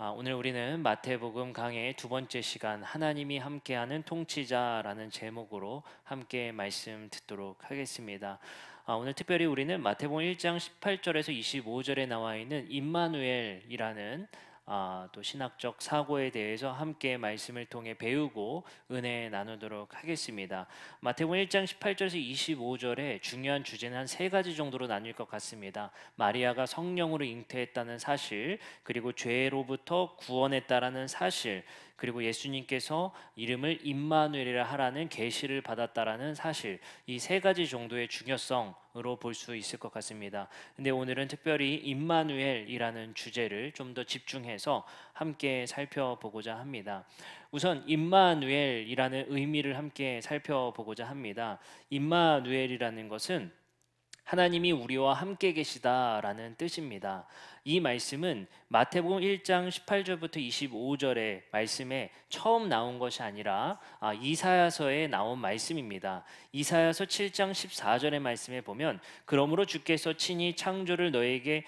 오늘 우리는 마태복음 강의 두 번째 시간 하나님이 함께하는 통치자라는 제목으로 함께 말씀 듣도록 하겠습니다. 오늘 특별히 우리는 마태복음 1장 18절에서 25절에 나와 있는 임마누엘이라는 또 신학적 사고에 대해서 함께 말씀을 통해 배우고 은혜 나누도록 하겠습니다. 마태복음 1장 18절에서 25절에 중요한 주제는 한 세 가지 정도로 나뉠 것 같습니다. 마리아가 성령으로 잉태했다는 사실, 그리고 죄로부터 구원했다라는 사실, 그리고 예수님께서 이름을 임마누엘이라 하라는 계시를 받았다라는 사실, 이 세 가지 정도의 중요성으로 볼 수 있을 것 같습니다. 근데 오늘은 특별히 임마누엘이라는 주제를 좀 더 집중해서 함께 살펴보고자 합니다. 우선 임마누엘이라는 의미를 함께 살펴보고자 합니다. 임마누엘이라는 것은 하나님이 우리와 함께 계시다라는 뜻입니다. 이 말씀은 마태복음 1장 18절부터 25절의 말씀에 처음 나온 것이 아니라 이사야서에 나온 말씀입니다. 이사야서 7장 14절의 말씀에 보면 그러므로 주께서 친히 징조를 너에게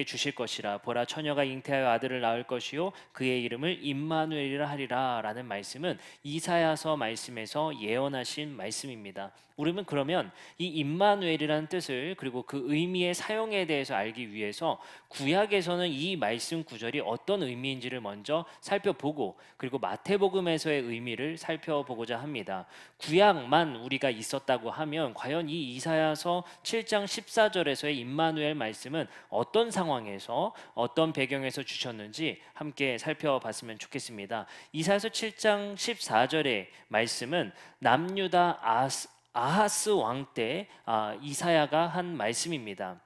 주실 것이라. 보라, 처녀가 잉태하여 아들을 낳을 것이요 그의 이름을 임마누엘이라 하리라 라는 말씀은 이사야서 말씀에서 예언하신 말씀입니다. 우리는 그러면 이 임마누엘이라는 뜻을, 그리고 그 의미의 사용에 대해서 알기 위해서 구약에서는 이 말씀 구절이 어떤 의미인지를 먼저 살펴보고, 그리고 마태복음에서의 의미를 살펴보고자 합니다. 구약만 우리가 있었다고 하면 과연 이 이사야서 7장 14절에서의 임마누엘 말씀은 어떤 상황에서 어떤 배경에서 주셨는지 함께 살펴봤으면 좋겠습니다. 이사야서 7장 14절의 말씀은 남유다 아하스 왕 때 이사야가 한 말씀입니다.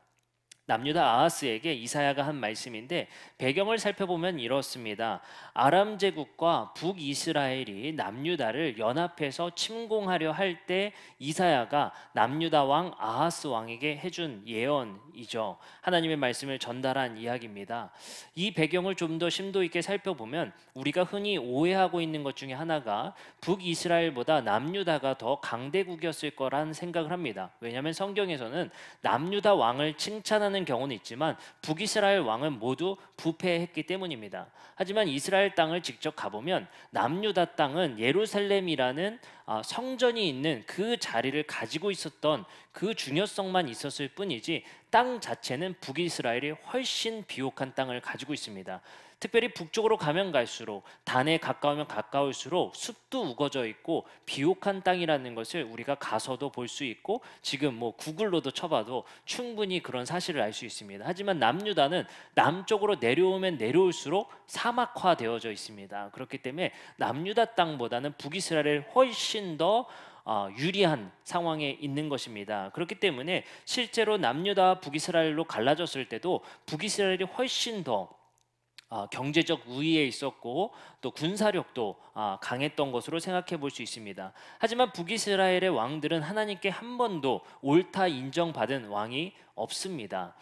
남유다 아하스에게 이사야가 한 말씀인데, 배경을 살펴보면 이렇습니다. 아람 제국과 북이스라엘이 남유다를 연합해서 침공하려 할 때 이사야가 남유다 왕 아하스 왕에게 해준 예언이죠. 하나님의 말씀을 전달한 이야기입니다. 이 배경을 좀 더 심도 있게 살펴보면 우리가 흔히 오해하고 있는 것 중에 하나가 북이스라엘보다 남유다가 더 강대국이었을 거란 생각을 합니다. 왜냐하면 성경에서는 남유다 왕을 칭찬하는 경우는 있지만 북이스라엘 왕은 모두 부패했기 때문입니다. 하지만 이스라엘 땅을 직접 가보면 남유다 땅은 예루살렘이라는 성전이 있는 그 자리를 가지고 있었던 그 중요성만 있었을 뿐이지 땅 자체는 북이스라엘이 훨씬 비옥한 땅을 가지고 있습니다. 특별히 북쪽으로 가면 갈수록, 단에 가까우면 가까울수록 숲도 우거져 있고 비옥한 땅이라는 것을 우리가 가서도 볼 수 있고, 지금 구글로도 쳐봐도 충분히 그런 사실을 알 수 있습니다. 하지만 남유다는 남쪽으로 내려오면 내려올수록 사막화되어져 있습니다. 그렇기 때문에 남유다 땅보다는 북이스라엘이 훨씬 더 유리한 상황에 있는 것입니다. 그렇기 때문에 실제로 남유다와 북이스라엘로 갈라졌을 때도 북이스라엘이 훨씬 더 경제적 우위에 있었고 또 군사력도 강했던 것으로 생각해 볼 수 있습니다. 하지만 북이스라엘의 왕들은 하나님께 한 번도 옳다 인정받은 왕이 없습니다.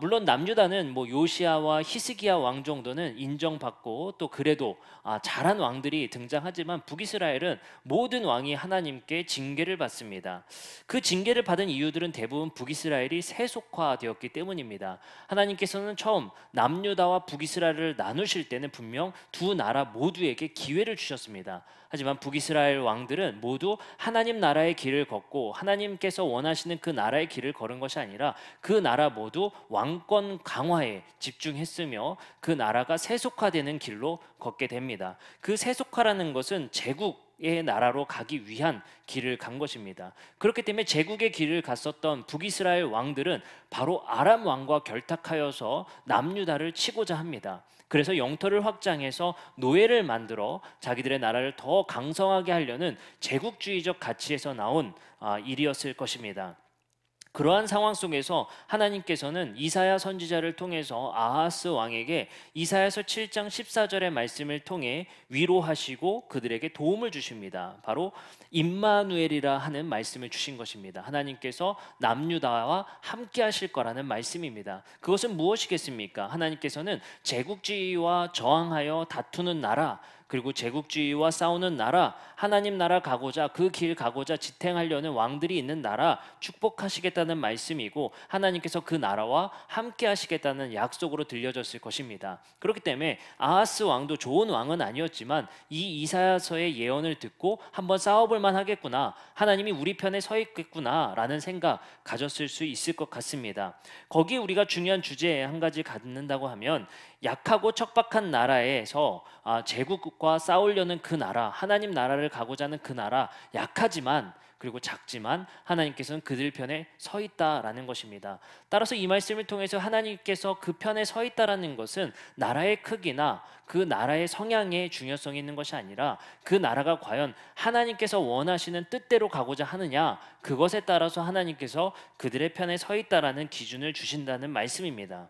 물론 남유다는 요시아와 히스기야 왕 정도는 인정받고 또 그래도 잘한 왕들이 등장하지만 북이스라엘은 모든 왕이 하나님께 징계를 받습니다. 그 징계를 받은 이유들은 대부분 북이스라엘이 세속화되었기 때문입니다. 하나님께서는 처음 남유다와 북이스라엘을 나누실 때는 분명 두 나라 모두에게 기회를 주셨습니다. 하지만 북이스라엘 왕들은 모두 하나님 나라의 길을 걷고 하나님께서 원하시는 그 나라의 길을 걸은 것이 아니라 그 나라 모두 왕권 강화에 집중했으며 그 나라가 세속화되는 길로 걷게 됩니다. 그 세속화라는 것은 제국의 나라로 가기 위한 길을 간 것입니다. 그렇기 때문에 제국의 길을 갔었던 북이스라엘 왕들은 바로 아람 왕과 결탁하여서 남유다를 치고자 합니다. 그래서 영토를 확장해서 노예를 만들어 자기들의 나라를 더 강성하게 하려는 제국주의적 가치에서 나온 일이었을 것입니다. 그러한 상황 속에서 하나님께서는 이사야 선지자를 통해서 아하스 왕에게 이사야서 7장 14절의 말씀을 통해 위로하시고 그들에게 도움을 주십니다. 바로 임마누엘이라 하는 말씀을 주신 것입니다. 하나님께서 남유다와 함께 하실 거라는 말씀입니다. 그것은 무엇이겠습니까? 하나님께서는 제국주의와 저항하여 다투는 나라, 그리고 제국주의와 싸우는 나라, 하나님 나라 가고자 그 길 가고자 지탱하려는 왕들이 있는 나라 축복하시겠다는 말씀이고, 하나님께서 그 나라와 함께 하시겠다는 약속으로 들려졌을 것입니다. 그렇기 때문에 아하스 왕도 좋은 왕은 아니었지만 이 이사야서의 예언을 듣고 한번 싸워볼 만하겠구나, 하나님이 우리 편에 서 있겠구나 라는 생각 가졌을 수 있을 것 같습니다. 거기 우리가 중요한 주제에 한 가지 갖는다고 하면, 약하고 척박한 나라에서 제국과 싸우려는 그 나라, 하나님 나라를 가고자 하는 그 나라, 약하지만 그리고 작지만 하나님께서는 그들 편에 서 있다라는 것입니다. 따라서 이 말씀을 통해서 하나님께서 그 편에 서 있다라는 것은 나라의 크기나 그 나라의 성향에 중요성이 있는 것이 아니라, 그 나라가 과연 하나님께서 원하시는 뜻대로 가고자 하느냐, 그것에 따라서 하나님께서 그들의 편에 서 있다라는 기준을 주신다는 말씀입니다.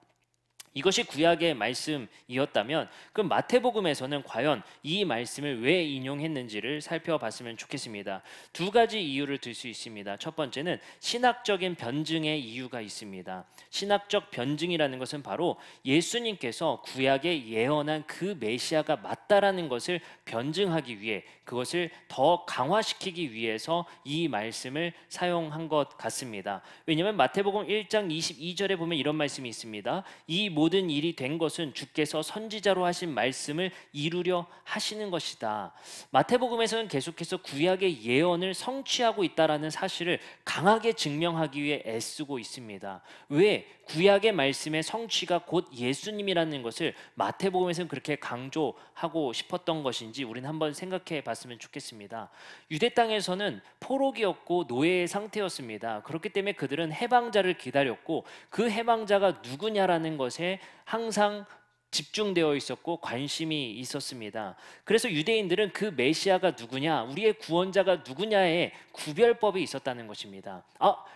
이것이 구약의 말씀이었다면, 그럼 마태복음에서는 과연 이 말씀을 왜 인용했는지를 살펴봤으면 좋겠습니다. 두 가지 이유를 들 수 있습니다. 첫 번째는 신학적인 변증의 이유가 있습니다. 신학적 변증이라는 것은 바로 예수님께서 구약에 예언한 그 메시아가 맞다라는 것을 변증하기 위해, 그것을 더 강화시키기 위해서 이 말씀을 사용한 것 같습니다. 왜냐하면 마태복음 1장 22절에 보면 이런 말씀이 있습니다. 이 모든 일이 된 것은 주께서 선지자로 하신 말씀을 이루려 하시는 것이다. 마태복음에서는 계속해서 구약의 예언을 성취하고 있다라는 사실을 강하게 증명하기 위해 애쓰고 있습니다. 왜? 구약의 말씀의 성취가 곧 예수님이라는 것을 마태복음에서는 그렇게 강조하고 싶었던 것인지 우리는 한번 생각해 봤으면 좋겠습니다. 유대 땅에서는 포로기였고 노예의 상태였습니다. 그렇기 때문에 그들은 해방자를 기다렸고, 그 해방자가 누구냐라는 것에 항상 집중되어 있었고 관심이 있었습니다. 그래서 유대인들은 그 메시아가 누구냐, 우리의 구원자가 누구냐에 구별법이 있었다는 것입니다.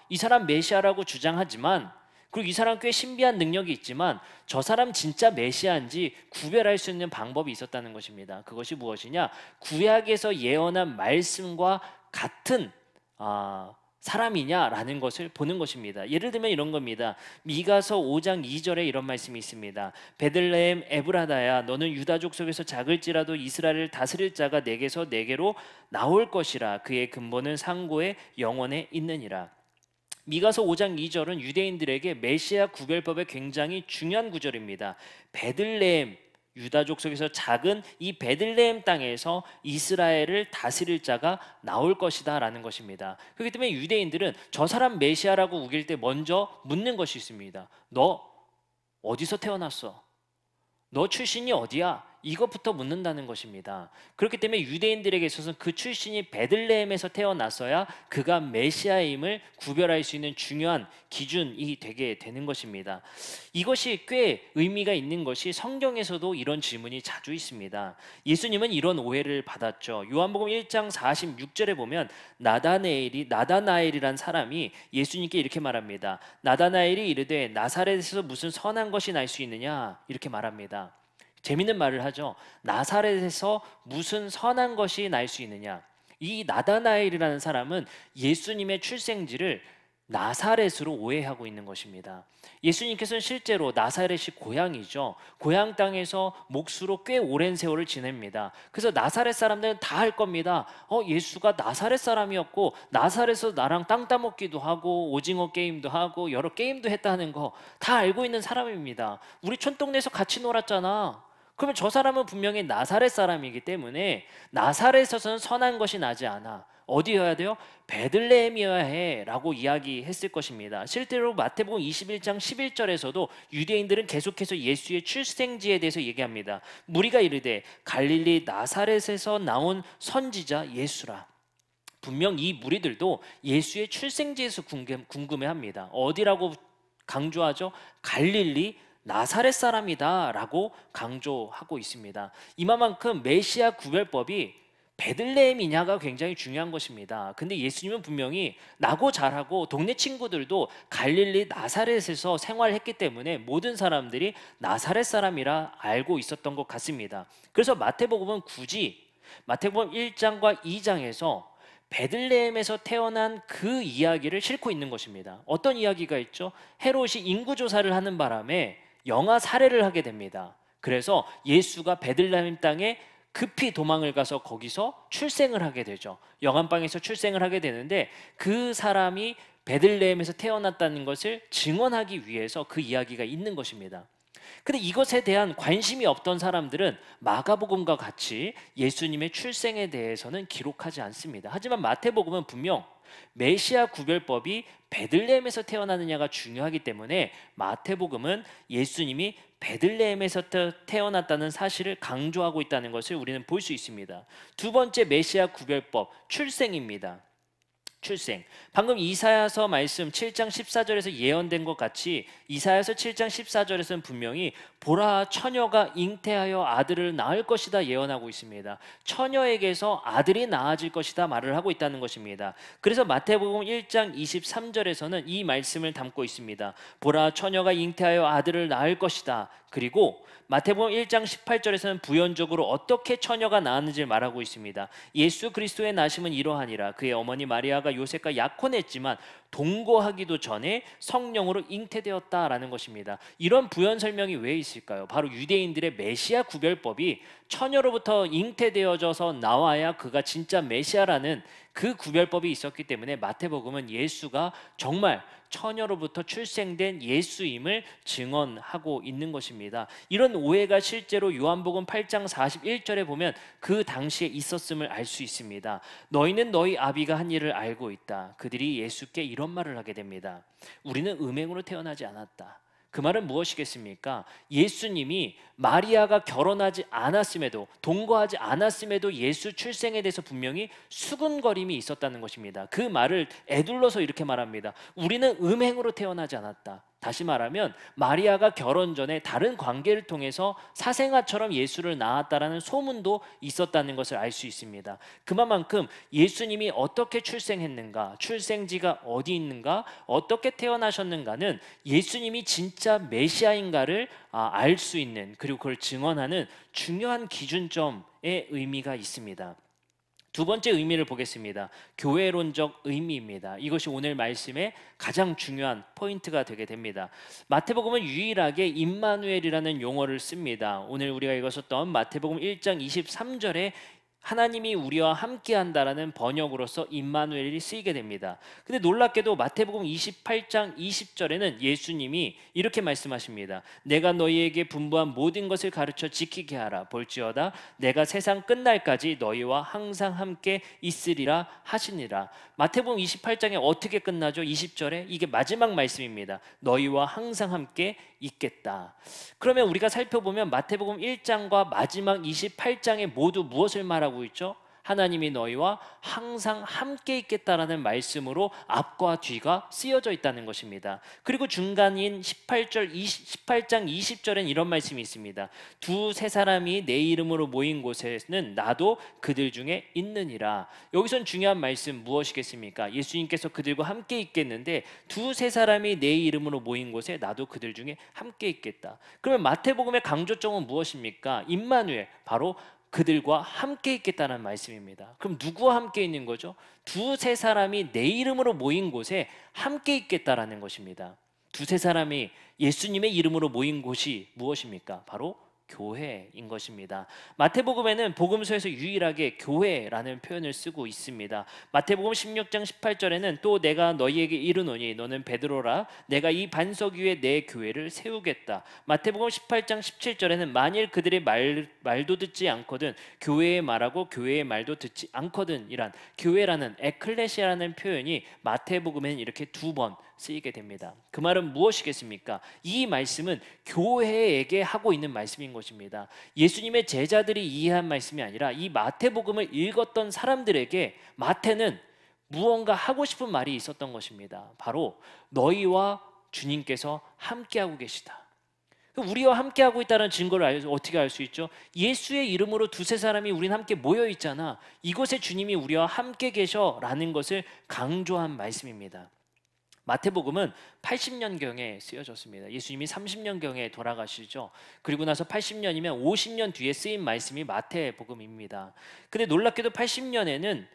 이 사람 메시아라고 주장하지만, 그리고 이 사람 꽤 신비한 능력이 있지만 저 사람 진짜 메시아인지 구별할 수 있는 방법이 있었다는 것입니다. 그것이 무엇이냐? 구약에서 예언한 말씀과 같은 사람이냐라는 것을 보는 것입니다. 예를 들면 이런 겁니다. 미가서 5장 2절에 이런 말씀이 있습니다. 베들레헴 에브라다야, 너는 유다족 속에서 작을지라도 이스라엘을 다스릴 자가 내게서 내게로 나올 것이라. 그의 근본은 상고의 영원에 있느니라. 미가서 5장 2절은 유대인들에게 메시아 구별법의 굉장히 중요한 구절입니다. 베들레헴, 유다족 속에서 작은 이 베들레헴 땅에서 이스라엘을 다스릴 자가 나올 것이다 라는 것입니다. 그렇기 때문에 유대인들은 저 사람 메시아라고 우길 때 먼저 묻는 것이 있습니다. 너 어디서 태어났어? 너 출신이 어디야? 이것부터 묻는다는 것입니다. 그렇기 때문에 유대인들에게 있어서는 그 출신이 베들레헴에서 태어났어야 그가 메시아임을 구별할 수 있는 중요한 기준이 되게 되는 것입니다. 이것이 꽤 의미가 있는 것이, 성경에서도 이런 질문이 자주 있습니다. 예수님은 이런 오해를 받았죠. 요한복음 1장 46절에 보면 나다나엘이란 사람이 예수님께 이렇게 말합니다. 나다나엘이 이르되 나사렛에서 무슨 선한 것이 날 수 있느냐, 이렇게 말합니다. 재밌는 말을 하죠. 나사렛에서 무슨 선한 것이 날 수 있느냐. 이 나다나엘이라는 사람은 예수님의 출생지를 나사렛으로 오해하고 있는 것입니다. 예수님께서는 실제로 나사렛이 고향이죠. 고향 땅에서 몫으로 꽤 오랜 세월을 지냅니다. 그래서 나사렛 사람들은 다 알 겁니다. 예수가 나사렛 사람이었고 나사렛에서 나랑 땅 따먹기도 하고 오징어 게임도 하고 여러 게임도 했다는 거 다 알고 있는 사람입니다. 우리 촌동네에서 같이 놀았잖아. 그러면 저 사람은 분명히 나사렛 사람이기 때문에 나사렛에서는 선한 것이 나지 않아. 어디여야 돼요? 베들레헴이어야 해 라고 이야기했을 것입니다. 실제로 마태복음 21장 11절에서도 유대인들은 계속해서 예수의 출생지에 대해서 얘기합니다. 무리가 이르되 갈릴리 나사렛에서 나온 선지자 예수라. 분명 이 무리들도 예수의 출생지에서 궁금해합니다. 어디라고 강조하죠? 갈릴리 나사렛 사람이다 라고 강조하고 있습니다. 이만큼 메시아 구별법이 베들레헴이냐가 굉장히 중요한 것입니다. 근데 예수님은 분명히 나고 자라고 동네 친구들도 갈릴리 나사렛에서 생활했기 때문에 모든 사람들이 나사렛 사람이라 알고 있었던 것 같습니다. 그래서 마태복음은 굳이 마태복음 1장과 2장에서 베들레헴에서 태어난 그 이야기를 싣고 있는 것입니다. 어떤 이야기가 있죠? 헤롯이 인구조사를 하는 바람에 영아 살해를 하게 됩니다. 그래서 예수가 베들레헴 땅에 급히 도망을 가서 거기서 출생을 하게 되죠. 영안방에서 출생을 하게 되는데 그 사람이 베들레헴에서 태어났다는 것을 증언하기 위해서 그 이야기가 있는 것입니다. 근데 이것에 대한 관심이 없던 사람들은 마가복음과 같이 예수님의 출생에 대해서는 기록하지 않습니다. 하지만 마태복음은 분명 메시아 구별법이 베들레헴에서 태어나느냐가 중요하기 때문에 마태복음은 예수님이 베들레헴에서 태어났다는 사실을 강조하고 있다는 것을 우리는 볼 수 있습니다. 두 번째 메시아 구별법, 출생입니다. 출생. 방금 이사야서 말씀 7장 14절에서 예언된 것 같이 이사야서 7장 14절에서는 분명히 보라 처녀가 잉태하여 아들을 낳을 것이다 예언하고 있습니다. 처녀에게서 아들이 낳아질 것이다 말을 하고 있다는 것입니다. 그래서 마태복음 1장 23절에서는 이 말씀을 담고 있습니다. 보라 처녀가 잉태하여 아들을 낳을 것이다. 그리고 마태복음 1장 18절에서는 부연적으로 어떻게 처녀가 낳았는지를 말하고 있습니다. 예수 그리스도의 나심은 이러하니라. 그의 어머니 마리아가 요셉과 약혼했지만 동거하기도 전에 성령으로 잉태되었다라는 것입니다. 이런 부연 설명이 왜 있을까요? 바로 유대인들의 메시아 구별법이 처녀로부터 잉태되어져서 나와야 그가 진짜 메시아라는 그 구별법이 있었기 때문에 마태복음은 예수가 정말 처녀로부터 출생된 예수임을 증언하고 있는 것입니다. 이런 오해가 실제로 요한복음 8장 41절에 보면 그 당시에 있었음을 알 수 있습니다. 너희는 너희 아비가 한 일을 알고 있다. 그들이 예수께 이런 말을 하게 됩니다. 우리는 음행으로 태어나지 않았다. 그 말은 무엇이겠습니까? 예수님이 마리아가 결혼하지 않았음에도 동거하지 않았음에도 예수 출생에 대해서 분명히 수근거림이 있었다는 것입니다. 그 말을 에둘러서 이렇게 말합니다. 우리는 음행으로 태어나지 않았다. 다시 말하면 마리아가 결혼 전에 다른 관계를 통해서 사생아처럼 예수를 낳았다라는 소문도 있었다는 것을 알 수 있습니다. 그만큼 예수님이 어떻게 출생했는가, 출생지가 어디 있는가, 어떻게 태어나셨는가는 예수님이 진짜 메시아인가를 알 수 있는, 그리고 그걸 증언하는 중요한 기준점의 의미가 있습니다. 두 번째 의미를 보겠습니다. 교회론적 의미입니다. 이것이 오늘 말씀의 가장 중요한 포인트가 되게 됩니다. 마태복음은 유일하게 임마누엘이라는 용어를 씁니다. 오늘 우리가 읽었었던 마태복음 1장 23절에 하나님이 우리와 함께한다라는 번역으로서 임마누엘이 쓰이게 됩니다. 근데 놀랍게도 마태복음 28장 20절에는 예수님이 이렇게 말씀하십니다. 내가 너희에게 분부한 모든 것을 가르쳐 지키게 하라. 볼지어다 내가 세상 끝날까지 너희와 항상 함께 있으리라 하시니라. 마태복음 28장에 어떻게 끝나죠? 20절에 이게 마지막 말씀입니다. 너희와 항상 함께 있겠다. 그러면 우리가 살펴보면 마태복음 1장과 마지막 28장에 모두 무엇을 말하고 있죠? 하나님이 너희와 항상 함께 있겠다라는 말씀으로 앞과 뒤가 쓰여져 있다는 것입니다. 그리고 중간인 18장 20절엔 이런 말씀이 있습니다. 두세 사람이 내 이름으로 모인 곳에는 나도 그들 중에 있느니라. 여기선 중요한 말씀 무엇이겠습니까? 예수님께서 그들과 함께 있겠는데 두세 사람이 내 이름으로 모인 곳에 나도 그들 중에 함께 있겠다. 그러면 마태복음의 강조점은 무엇입니까? 임마누엘, 바로 그들과 함께 있겠다는 말씀입니다. 그럼 누구와 함께 있는 거죠? 두세 사람이 내 이름으로 모인 곳에 함께 있겠다라는 것입니다. 두세 사람이 예수님의 이름으로 모인 곳이 무엇입니까? 바로 교회인 것입니다. 마태복음에는 복음서에서 유일하게 교회라는 표현을 쓰고 있습니다. 마태복음 16장 18절에는 또 내가 너희에게 이르노니 너는 베드로라 내가 이 반석 위에 내 교회를 세우겠다. 마태복음 18장 17절에는 만일 그들의 말도 듣지 않거든 교회의 말하고 교회의 말도 듣지 않거든 이란 교회라는 에클레시아라는 표현이 마태복음에는 이렇게 두 번 쓰이게 됩니다. 그 말은 무엇이겠습니까? 이 말씀은 교회에게 하고 있는 말씀인 것입니다. 예수님의 제자들이 이해한 말씀이 아니라 이 마태복음을 읽었던 사람들에게 마태는 무언가 하고 싶은 말이 있었던 것입니다. 바로 너희와 주님께서 함께하고 계시다. 우리와 함께하고 있다는 증거를 어떻게 알 수 있죠? 예수의 이름으로 두세 사람이 우린 함께 모여 있잖아. 이곳에 주님이 우리와 함께 계셔라는 것을 강조한 말씀입니다. 마태복음은 80년경에 쓰여졌습니다. 예수님이 30년경에 돌아가시죠. 그리고 나서 80년이면 50년 뒤에 쓰인 말씀이 마태복음입니다. 근데 놀랍게도 80년에는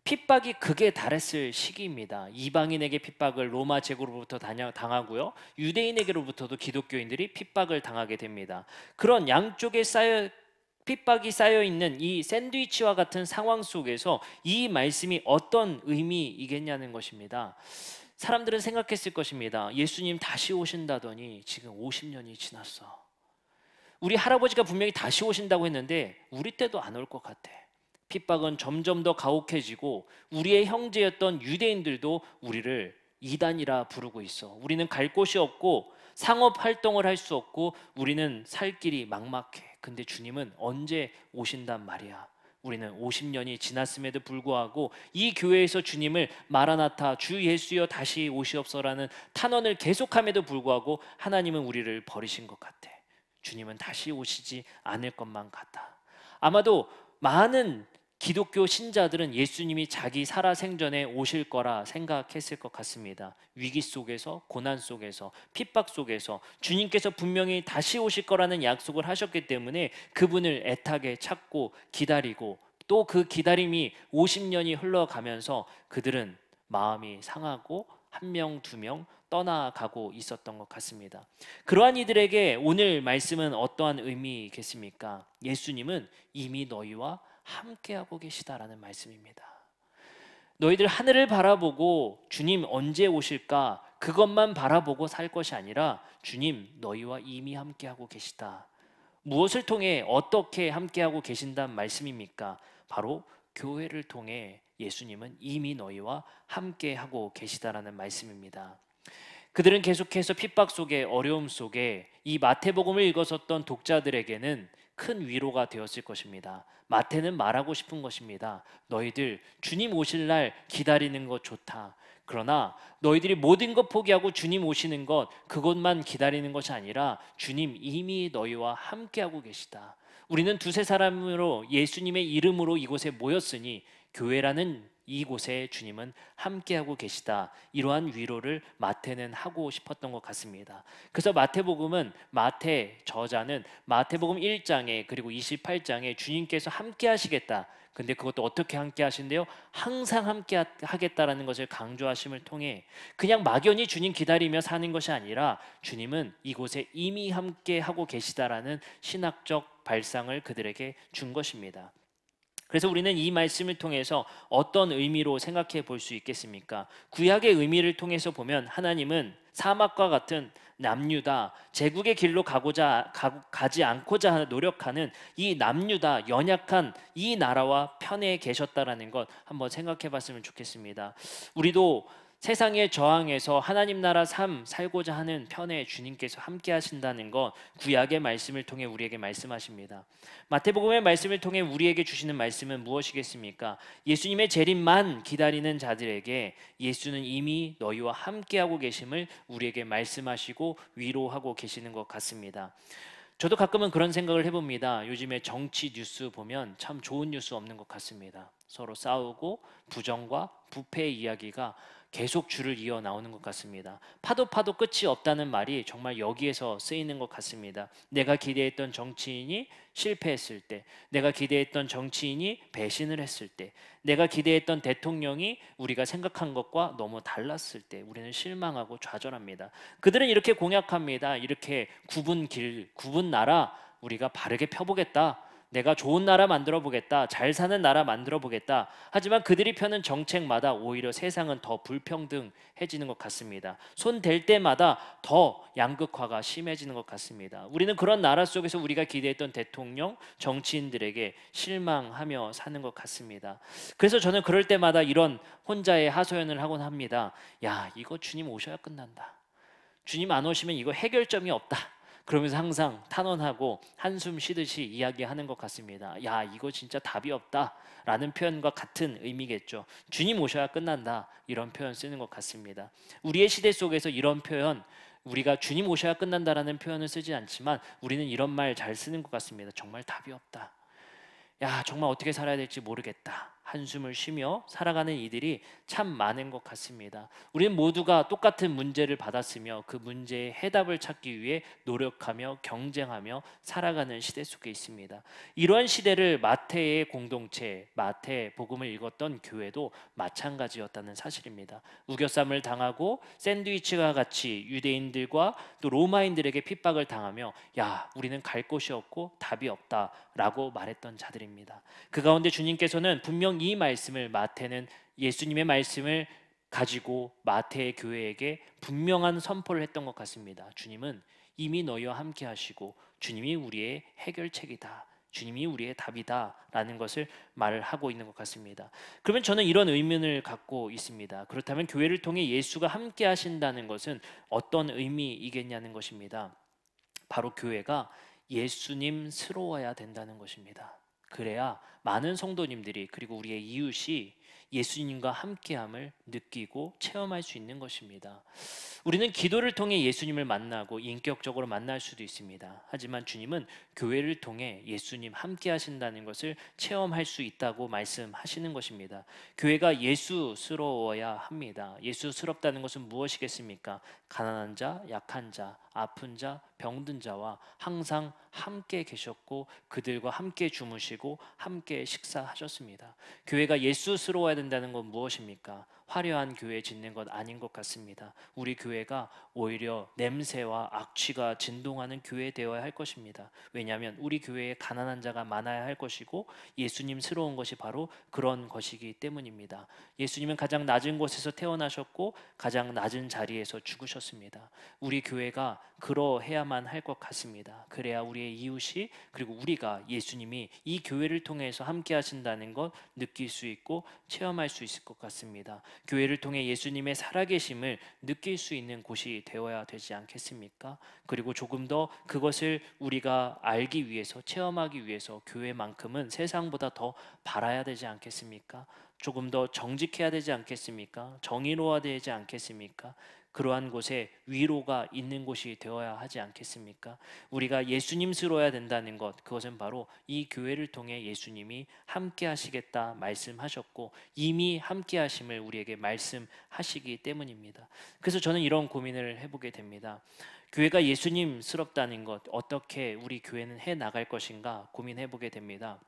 핍박이 극에 달했을 시기입니다. 이방인에게 핍박을 로마 제국으로부터 당하고요. 유대인에게로부터도 기독교인들이 핍박을 당하게 됩니다. 그런 양쪽에 쌓여 핍박이 쌓여 있는 이 샌드위치와 같은 상황 속에서 이 말씀이 어떤 의미이겠냐는 것입니다. 사람들은 생각했을 것입니다. 예수님 다시 오신다더니 지금 50년이 지났어. 우리 할아버지가 분명히 다시 오신다고 했는데 우리 때도 안 올 것 같아. 핍박은 점점 더 가혹해지고 우리의 형제였던 유대인들도 우리를 이단이라 부르고 있어. 우리는 갈 곳이 없고 상업 활동을 할 수 없고 우리는 살 길이 막막해. 근데 주님은 언제 오신단 말이야. 우리는 50년이 지났음에도 불구하고 이 교회에서 주님을 마라나타 주 예수여 다시 오시옵소서라는 탄원을 계속함에도 불구하고 하나님은 우리를 버리신 것 같아. 주님은 다시 오시지 않을 것만 같아. 아마도 많은 기독교 신자들은 예수님이 자기 살아생전에 오실 거라 생각했을 것 같습니다. 위기 속에서, 고난 속에서, 핍박 속에서 주님께서 분명히 다시 오실 거라는 약속을 하셨기 때문에 그분을 애타게 찾고 기다리고, 또 그 기다림이 50년이 흘러가면서 그들은 마음이 상하고 한 명, 두 명 떠나가고 있었던 것 같습니다. 그러한 이들에게 오늘 말씀은 어떠한 의미겠습니까? 예수님은 이미 너희와 함께하고 계시다라는 말씀입니다. 너희들 하늘을 바라보고 주님 언제 오실까 그것만 바라보고 살 것이 아니라 주님 너희와 이미 함께하고 계시다. 무엇을 통해 어떻게 함께하고 계신다는 말씀입니까? 바로 교회를 통해 예수님은 이미 너희와 함께하고 계시다라는 말씀입니다. 그들은 계속해서 핍박 속에, 어려움 속에 이 마태복음을 읽었었던 독자들에게는 큰 위로가 되었을 것입니다. 마태는 말하고 싶은 것입니다. 너희들 주님 오실 날 기다리는 것 좋다. 그러나 너희들이 모든 것 포기하고 주님 오시는 것, 그것만 기다리는 것이 아니라 주님 이미 너희와 함께하고 계시다. 우리는 두세 사람으로 예수님의 이름으로 이곳에 모였으니 교회라는 이곳에 주님은 함께하고 계시다. 이러한 위로를 마태는 하고 싶었던 것 같습니다. 그래서 마태복음은, 마태 저자는 마태복음 1장에 그리고 28장에 주님께서 함께 하시겠다. 근데 그것도 어떻게 함께 하신대요? 항상 함께 하겠다라는 것을 강조하심을 통해 그냥 막연히 주님 기다리며 사는 것이 아니라 주님은 이곳에 이미 함께 하고 계시다라는 신학적 발상을 그들에게 준 것입니다. 그래서 우리는 이 말씀을 통해서 어떤 의미로 생각해 볼 수 있겠습니까? 구약의 의미를 통해서 보면 하나님은 사막과 같은 남유다, 제국의 길로 가지 않고자 노력하는 이 남유다, 연약한 이 나라와 편에 계셨다라는 것 한번 생각해 봤으면 좋겠습니다. 우리도 세상에 저항해서 하나님 나라 삶 살고자 하는 편에 주님께서 함께 하신다는 것, 구약의 말씀을 통해 우리에게 말씀하십니다. 마태복음의 말씀을 통해 우리에게 주시는 말씀은 무엇이겠습니까? 예수님의 재림만 기다리는 자들에게 예수는 이미 너희와 함께하고 계심을 우리에게 말씀하시고 위로하고 계시는 것 같습니다. 저도 가끔은 그런 생각을 해봅니다. 요즘에 정치 뉴스 보면 참 좋은 뉴스 없는 것 같습니다. 서로 싸우고 부정과 부패의 이야기가 계속 줄을 이어 나오는 것 같습니다. 파도 끝이 없다는 말이 정말 여기에서 쓰이는 것 같습니다. 내가 기대했던 정치인이 실패했을 때, 내가 기대했던 정치인이 배신을 했을 때, 내가 기대했던 대통령이 우리가 생각한 것과 너무 달랐을 때 우리는 실망하고 좌절합니다. 그들은 이렇게 공약합니다. 이렇게 굽은 길, 굽은 나라 우리가 바르게 펴보겠다. 내가 좋은 나라 만들어 보겠다. 잘 사는 나라 만들어 보겠다. 하지만 그들이 펴는 정책마다 오히려 세상은 더 불평등해지는 것 같습니다. 손 댈 때마다 더 양극화가 심해지는 것 같습니다. 우리는 그런 나라 속에서 우리가 기대했던 대통령, 정치인들에게 실망하며 사는 것 같습니다. 그래서 저는 그럴 때마다 이런 혼자의 하소연을 하곤 합니다. 야, 이거 주님 오셔야 끝난다. 주님 안 오시면 이거 해결점이 없다. 그러면서 항상 탄원하고 한숨 쉬듯이 이야기하는 것 같습니다. 야, 이거 진짜 답이 없다 라는 표현과 같은 의미겠죠. 주님 오셔야 끝난다, 이런 표현 쓰는 것 같습니다. 우리의 시대 속에서 이런 표현, 우리가 주님 오셔야 끝난다라는 표현을 쓰지 않지만 우리는 이런 말 잘 쓰는 것 같습니다. 정말 답이 없다. 야, 정말 어떻게 살아야 될지 모르겠다. 한숨을 쉬며 살아가는 이들이 참 많은 것 같습니다. 우리는 모두가 똑같은 문제를 받았으며 그 문제의 해답을 찾기 위해 노력하며 경쟁하며 살아가는 시대 속에 있습니다. 이러한 시대를 마태의 공동체, 마태 복음을 읽었던 교회도 마찬가지였다는 사실입니다. 우겨쌈을 당하고 샌드위치와 같이 유대인들과 또 로마인들에게 핍박을 당하며 야, 우리는 갈 곳이 없고 답이 없다라고 말했던 자들입니다. 그 가운데 주님께서는 분명 이 말씀을 마태는 예수님의 말씀을 가지고 마태의 교회에게 분명한 선포를 했던 것 같습니다. 주님은 이미 너희와 함께 하시고 주님이 우리의 해결책이다. 주님이 우리의 답이다 라는 것을 말을 하고 있는 것 같습니다. 그러면 저는 이런 의문을 갖고 있습니다. 그렇다면 교회를 통해 예수가 함께 하신다는 것은 어떤 의미이겠냐는 것입니다. 바로 교회가 예수님스러워야 된다는 것입니다. 그래야 많은 성도님들이 그리고 우리의 이웃이 예수님과 함께함을 느끼고 체험할 수 있는 것입니다. 우리는 기도를 통해 예수님을 만나고 인격적으로 만날 수도 있습니다. 하지만 주님은 교회를 통해 예수님 함께 하신다는 것을 체험할 수 있다고 말씀하시는 것입니다. 교회가 예수스러워야 합니다. 예수스럽다는 것은 무엇이겠습니까? 가난한 자, 약한 자, 아픈 자, 병든 자와 항상 함께 계셨고 그들과 함께 주무시고 함께 식사하셨습니다. 교회가 예수스러워야 된다는 건 무엇입니까? 화려한 교회 짓는 것 아닌 것 같습니다. 우리 교회가 오히려 냄새와 악취가 진동하는 교회 되어야 할 것입니다. 왜냐하면 우리 교회에 가난한 자가 많아야 할 것이고 예수님스러운 것이 바로 그런 것이기 때문입니다. 예수님은 가장 낮은 곳에서 태어나셨고 가장 낮은 자리에서 죽으셨습니다. 우리 교회가 그러해야만 할 것 같습니다. 그래야 우리의 이웃이 그리고 우리가 예수님이 이 교회를 통해서 함께 하신다는 것 느낄 수 있고 체험할 수 있을 것 같습니다. 교회를 통해 예수님의 살아계심을 느낄 수 있는 곳이 되어야 되지 않겠습니까? 그리고 조금 더 그것을 우리가 알기 위해서 체험하기 위해서 교회만큼은 세상보다 더 바라야 되지 않겠습니까? 조금 더 정직해야 되지 않겠습니까? 정의로워야 되지 않겠습니까? 그러한 곳에 위로가 있는 곳이 되어야 하지 않겠습니까? 우리가 예수님스러워야 된다는 것, 그것은 바로 이 교회를 통해 예수님이 함께 하시겠다 말씀하셨고 이미 함께 하심을 우리에게 말씀하시기 때문입니다. 그래서 저는 이런 고민을 해보게 됩니다. 교회가 예수님스럽다는 것, 어떻게 우리 교회는 해 나갈 것인가 고민해보게 됩니다.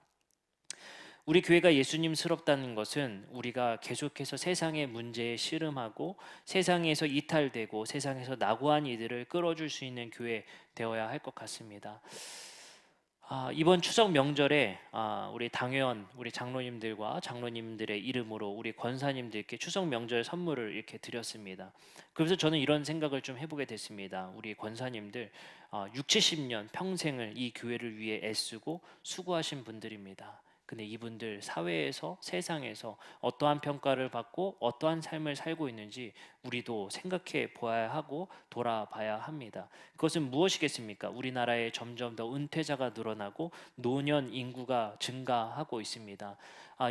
우리 교회가 예수님스럽다는 것은 우리가 계속해서 세상의 문제에 씨름하고 세상에서 이탈되고 세상에서 낙오한 이들을 끌어줄 수 있는 교회 되어야 할 것 같습니다. 이번 추석 명절에 우리 당회원, 우리 장로님들과 장로님들의 이름으로 우리 권사님들께 추석 명절 선물을 이렇게 드렸습니다. 그래서 저는 이런 생각을 좀 해보게 됐습니다. 우리 권사님들 6, 70년 평생을 이 교회를 위해 애쓰고 수고하신 분들입니다. 근데 이분들 사회에서 세상에서 어떠한 평가를 받고 어떠한 삶을 살고 있는지 우리도 생각해 보아야 하고 돌아봐야 합니다. 그것은 무엇이겠습니까? 우리나라에 점점 더 은퇴자가 늘어나고 노년 인구가 증가하고 있습니다.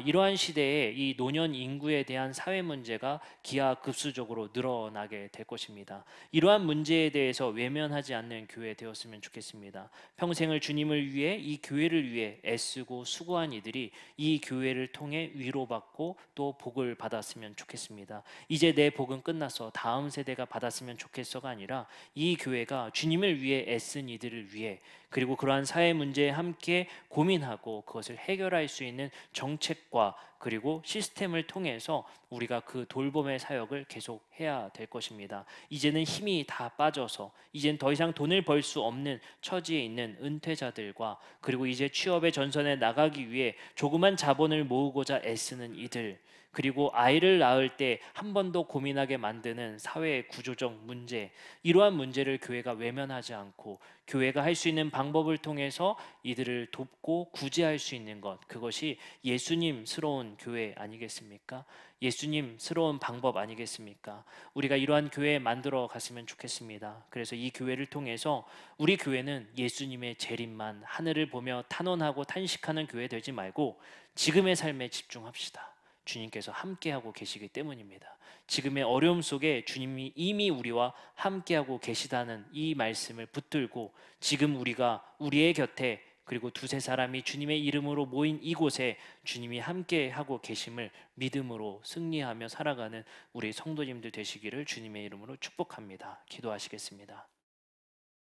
이러한 시대에 이 노년 인구에 대한 사회 문제가 기하급수적으로 늘어나게 될 것입니다. 이러한 문제에 대해서 외면하지 않는 교회 되었으면 좋겠습니다. 평생을 주님을 위해 이 교회를 위해 애쓰고 수고한 이들이 이 교회를 통해 위로받고 또 복을 받았으면 좋겠습니다. 이제 내 복은 끝나서 다음 세대가 받았으면 좋겠어가 아니라 이 교회가 주님을 위해 애쓴 이들을 위해 그리고 그러한 사회 문제에 함께 고민하고 그것을 해결할 수 있는 정책과 그리고 시스템을 통해서 우리가 그 돌봄의 사역을 계속 해야 될 것입니다. 이제는 힘이 다 빠져서 이젠 더 이상 돈을 벌 수 없는 처지에 있는 은퇴자들과 그리고 이제 취업의 전선에 나가기 위해 조그만 자본을 모으고자 애쓰는 이들 그리고 아이를 낳을 때 한 번 더 고민하게 만드는 사회의 구조적 문제 이러한 문제를 교회가 외면하지 않고 교회가 할 수 있는 방법을 통해서 이들을 돕고 구제할 수 있는 것 그것이 예수님스러운 교회 아니겠습니까? 예수님스러운 방법 아니겠습니까? 우리가 이러한 교회 만들어 갔으면 좋겠습니다. 그래서 이 교회를 통해서 우리 교회는 예수님의 재림만 하늘을 보며 탄원하고 탄식하는 교회 되지 말고 지금의 삶에 집중합시다. 주님께서 함께하고 계시기 때문입니다. 지금의 어려움 속에 주님이 이미 우리와 함께하고 계시다는 이 말씀을 붙들고 지금 우리가 우리의 곁에 그리고 두세 사람이 주님의 이름으로 모인 이곳에 주님이 함께 하고 계심을 믿음으로 승리하며 살아가는 우리 성도님들 되시기를 주님의 이름으로 축복합니다. 기도하시겠습니다.